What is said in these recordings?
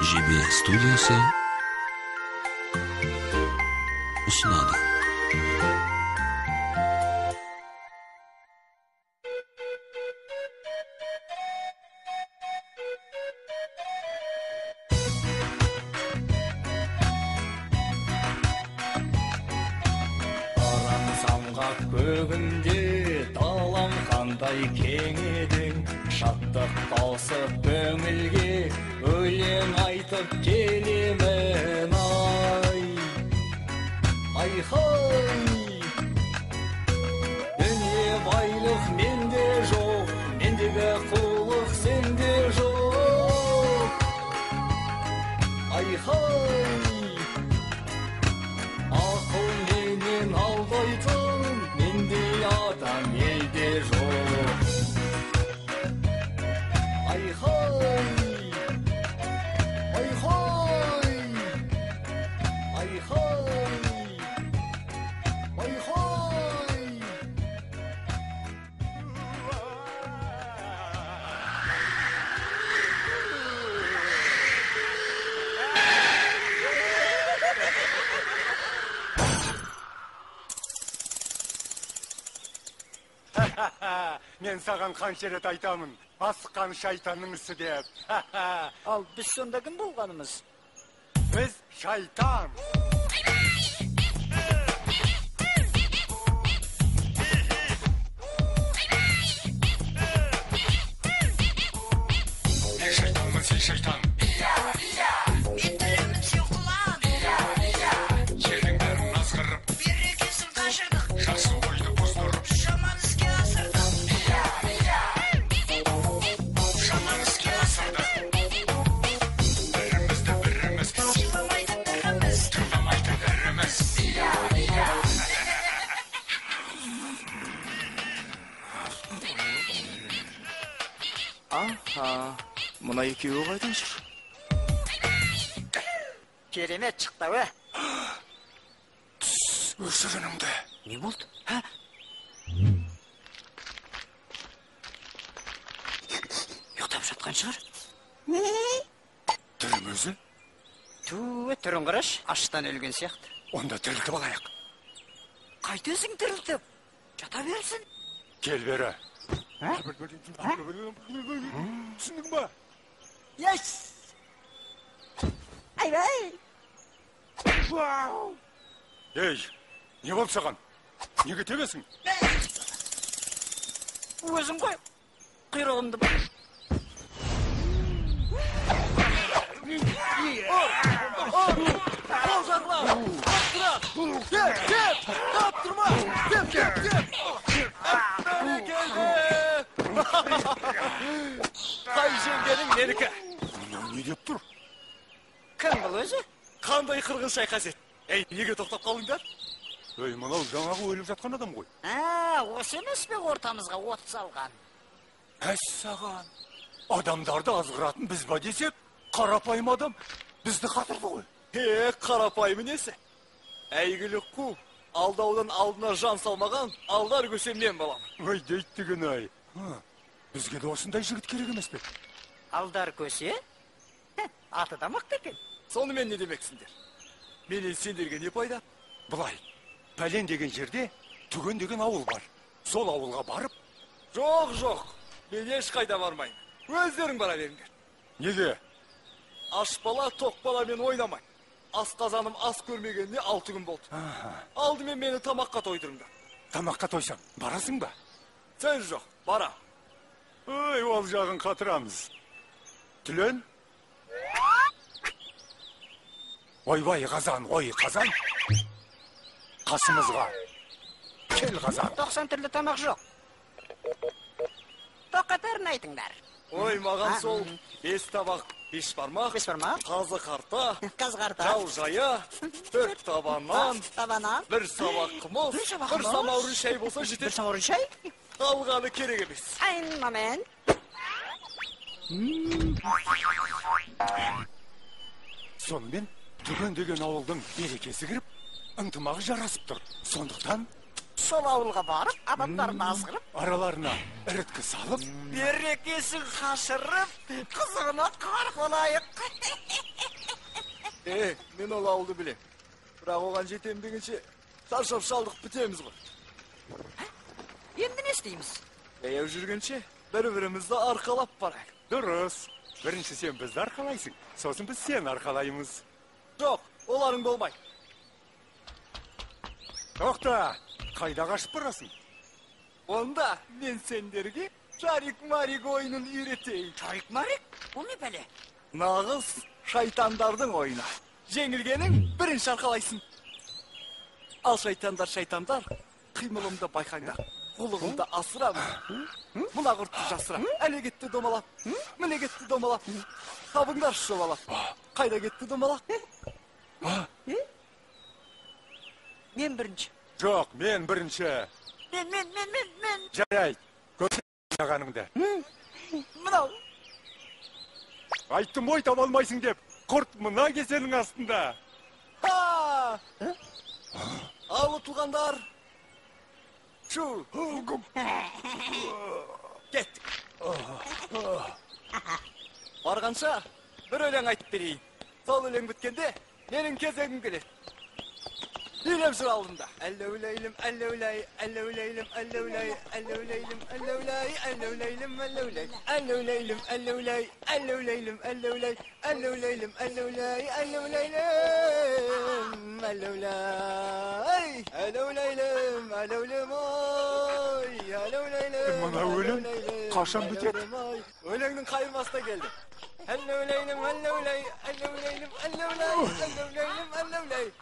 JB студиясы ұсынады. Арам самғақ көгінде далам қандай кең едің, шаттық тауысып көңілге өлең айтып келемін ай. Айхай! Дүние байлық менде жоқ, мендегі қулық сенде жоқ. Айхай! Ақыл менен алдайтын, мендей адам елде жоқ. Айхай! Айхай! Айхай! Айхай! Мен саған қанша рет айтамын, асыққан шайтанның ісі деп. Ал біз сонда кім болғанымыз? Біз шайтан. Мен шайтанмын, сен шайтан. Мен төлемін сен құлан. Жердің бәрін азғырып, Берекесін қашырдық. жақсы ойды бұздырып, Жаман іске асырдық. жаман іске асырдық. Бірімізді біріміз, Сыйламайтын біріміз. тыңдамайтын іріміз. Аха, мына екеуі қайдан жүр? Керемет шықты, ө? Өшірініңді. Не болды? Ә? Ұйықтап жатқан шығар? Түрім өзі, Туы, түрін қараш, аштан өлген сияқты. онда тірілтіп алайық. Қайтесің тірілтіп? Жата берсін. Кел бері. Ә? Түсіндің ба? Yes! Айбай! Ей, не болды саған? Неге тебесің? Өзің ғой, құйрығымды бар. Қол жағыла! Таптыра! Кеп! Таптырма! Кеп! Бәрекелді! Қай жеңгенің менікі? Мынау не деп тұр? Кім бұл өзі? Қандай қырғын шайқас еді? Ей, неге тоқтап қалыңдар? Ей, мынау жаңағы өліп жатқан адам ғой. Осы емес пе ортамызға от салған? Саған. Адамдарды азғыратын біз ба десек, қарапайым адам бізді қатырды ғой. Қарапайым несі? Әйгілі қу, алдаудан алдына жан салмаған, алдар көсем мен балам. Ой, дейттіген ай. Бізге де осындай жігіт керек емес пе? Алдар көсе? Аты да мықты екен. Сонымен не демексіңдер? Менен сендерге не пайда? Былай, пәлен деген жерде түген деген ауыл бар. Сол ауылға барып, Жоқ, мен ешқайда бармайын. Өздерің бара беріңдер. неге? Аш бала, тоқ бала мен ойнамайын. Асқазаным ас көрмегеніне 6 күн болды. Алдымен мені тамаққа тойдырыңдар. Тамаққа тойсам, барасың ба? Сен жоқ, бара. Ой, ол жағын қатырамыз. Түлен? Ойбай қазан, ой қазан. Қасымызға. Кел қазан. 90 түрлі тамақ жоқ. Тоқатарын айтыңдар. Ой, маған сол 5 табақ, 5 бармақ, 5 бармақ, қазы қарта, қазғарта, жау жая, 4 табаннан, табанан, 1 сабақ қымыз, бір сабақ 1 қымыз, самаурын шай болса 1 жетеді. самаурын шай. Қалғаны керек емес. Айн момент. Сонымен түген деген ауылдың берекесі кіріп, ынтымағы жарасып тұр. Сондықтан сол ауылға барып, адамдарды азғырып, араларына іріткі салып, берекесін қашырып, қызығына қарқ болайық. Мен ол ауылды білем. Бірақ оған жетем дегенше шаршап шалдық бітеміз ғой. Енді не істейміз? Жаяу жүргенше бір-бірімізді арқалап барайық. Дұрыс. Бірінші сен бізді арқалайсың, сосын біз сені арқалаймыз. Жоқ, оларың болмай. Тоқта, қайда қашып барасың? Онда мен сендерге Шарик-марик ойынын үйретейін. Шарик-марик? Ол не бәле? Нағыз шайтандардың ойыны. Жеңілгенің бірінші арқалайсың. Ал шайтандар, қимылымды байқаңдар. Қулығымды асырамын. Мұна құртты жасырам. Әле кетті домалап. Міне кетті домалап. Табыңдар шобалап. Қайда кетті домалап? Мен бірінші. Жоқ, мен бірінші. Мен. Жарай, көрсет ағаныңды. Мынау. Айттым ой таба алмайсың деп, құрт мына кеселің астында. Ал ұтылғандар. Шу. Кеттік. Барғанша бір өлең айтып берейін. Сол өлең біткенде менің кезегім келеді. Үйлем сұр алдымда. Әллеулейлім, әллеулей, әллеулейлім, әллеулей, әллеулейлім, әллеулей, әллеулейлім, әллеулей, әллеулейлім, әллеулей, әллеулейлім, әллеулей, әллеулейлім, әллеулей, әллеулейлім, әллеулей, әллеулейлім, әллеулем, ой, әллеулейлім. Мына өлең қашан бітеді? Өлеңнің қайырмасына келді. Әллеулейлім, әллеулей, әллеулейлім, әллеулей, әллеулейлім, әллеулей.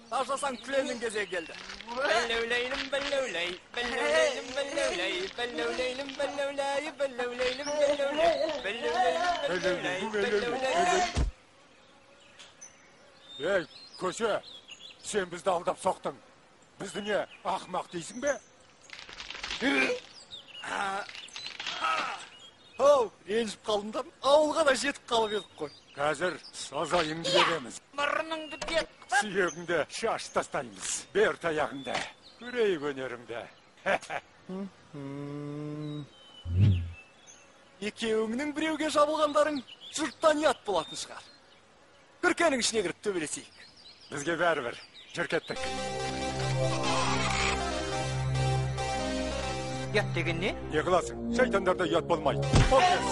Taşlasan külenin geze geldi. Bellevleylim, bellevley, bellevleylim, bellevley, bellevleylim, bellevley, bellevleylim, bellevley, bellevleylim, bellevley. Ey, köşe, sen bizді алдап соқтың. Бізді не, ақмақ дейсің бе? Оу, ренжіп қалдым, ауылға да жетіп қалып едік қой. Қазір сазайыңды береміз. Мұрныңды бет. Сүйегіңді шаш тастаймыз. Бер таяғыңды, көрейік өнеріңді. Екеуіңнің біреуге жабылғандарың жұрттан ұят болатын шығар. Күркенің ішіне кіріп төбелесейік. Бізге бәрібір, жүр кеттік. Ұят деген не? Не қыласың? Шайтандарда ұят болмайды. Окес.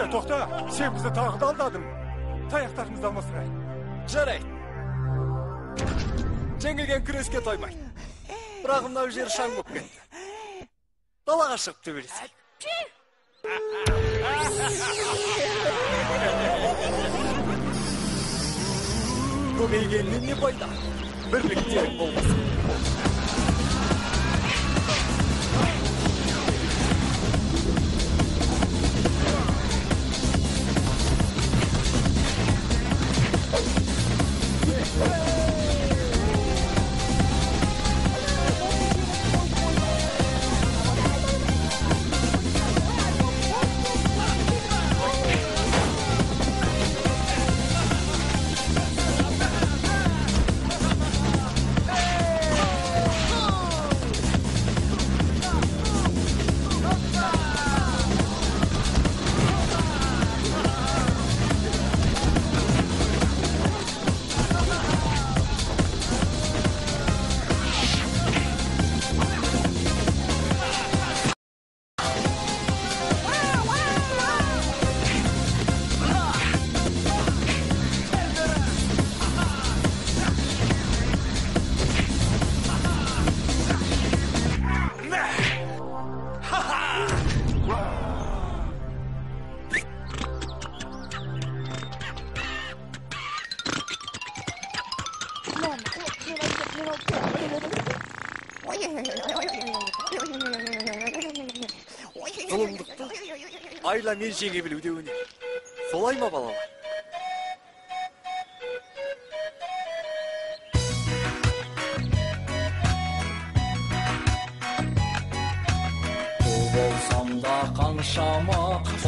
Тоқта, сен бізді тағы да алдадың. Таяқтарымызды алмастырайық. Жарайды. Жеңілген күреске тоймайды. Бірақ мынау жер шаң болып кетті. Далаға шығып төбелесейік. Көбейгеннен не пайда? Бірліктер болмасын. Зұлымдықты айла мен жеңе білуде өнер. Солай ма балалар? Бұл болсам да қаншама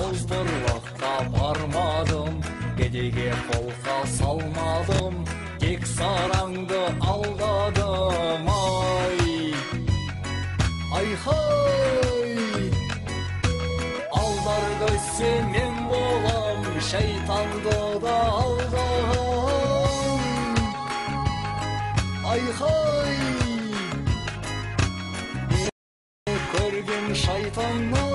озбырлыққа бармадым, кедеге қолқа салмадым, тек сараңды алдадым. Ай-хай! Алдар көзсе мен болам, шайтанды да алдам. Ай-хай! Көрген шайтаннан